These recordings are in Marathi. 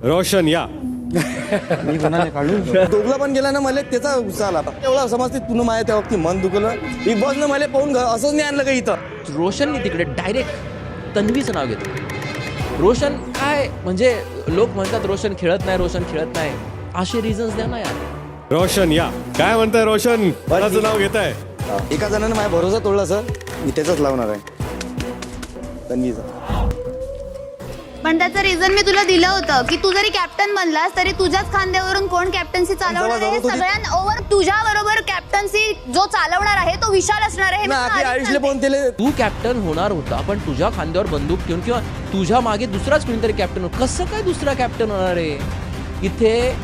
रोशन या. मी कोणाला काढू दोघला पण गेला ना मला त्याचा उत्साह आला एवढा समजते तुला माझ्या त्या वक्ती मन दुखलं बिग बॉसनं मला पाहून असंच नाही आणलं का इथं. रोशनने तिकडे डायरेक्ट तन्वीचं नाव घेतलं. रोशन काय म्हणजे लोक म्हणतात रोशन खेळत नाही असे रिझन्स द्या ना यार. रोशन या. काय म्हणताय रोशन, कोणाचं नाव घेताय? एका जणानं माझा भरोसा तोडला सर, मी त्याचाच लावणार आहे तन्वीचा. पण त्याचं रिझन मी तुला दिलं होतं की तू जरी कॅप्टन बनलास तरी तुझ्याच खांद्यावरून कोण कॅप्टन्सी चालवणार आहे. सगळ्यां ओव्हर तुझ्या बरोबर कॅप्टन्सी जो चालवणार आहे तो विशाल असणार आहे. आयुषले पण त्याला तू कॅप्टन होणार होता पण तुझ्या खांद्यावर बंदूक ठेवून किंवा तुझ्या मागे दुसराच कोणीतरी कॅप्टन. कसं काय दुसरा कॅप्टन होणार आहे? इथे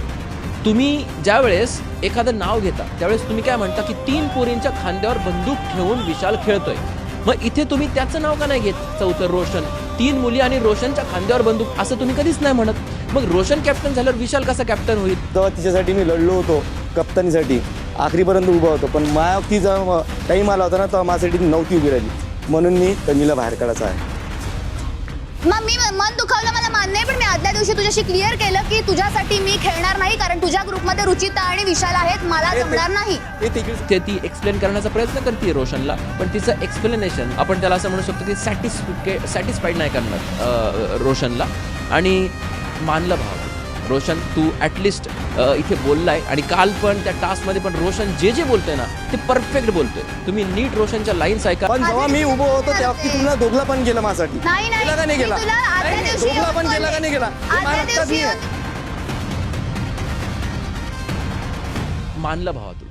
तुम्ही ज्यावेळेस एखादं नाव घेता त्यावेळेस तुम्ही काय म्हणता की 3 पोरींच्या खांद्यावर बंदूक ठेवून विशाल खेळतोय. मग इथे तुम्ही त्याचं नाव का नाही घेत? चौथं रोशन, 3 मुली आणि रोशनच्या खांद्यावर बंदूक असं तुम्ही कधीच नाही म्हणत. मग रोशन कॅप्टन झाल्यावर विशाल कसा कॅप्टन होईल? तेव्हा तिच्यासाठी मी लढलो होतो कप्तानीसाठी, आखरीपर्यंत उभा होतो. पण माझ्या ती जेव्हा टाईम आला होता ना तेव्हा माझ्यासाठी नव्हती उभी राहिली, म्हणून मी तन्वीला बाहेर काढायचा आहे. मग मी मन दुखावलं मला मान्य आहे, पण मी आदल्या दिवशी तुझ्याशी क्लिअर केलं की तुझ्यासाठी मी खेळणार नाही कारण तुझ्या ग्रुपमध्ये रुचिता आणि विशाल आहेत, मला जमणार नाही. ते ती एक्सप्लेन करण्याचा प्रयत्न करते रोशनला, पण तिचं एक्सप्लेनेशन आपण त्याला असं म्हणू शकतो की सॅटिस्फाईड नाही करणार रोशनला. आणि मानलं भाव रोशन, तू ॲटलिस्ट इथे बोललाय आणि काल पण त्या टास्कमध्ये पण रोशन जे बोलतोय ना ते परफेक्ट बोलतोय. तुम्ही नीट रोशनच्या लाईन्स ऐका. पण जेव्हा मी उभं होतो त्या वक्ती तुम्हाला दोघला पण गेला माझ्यासाठी. गेला का नाही गेला? दोघला पण गेला का नाही गेला? मानलं भावा तू.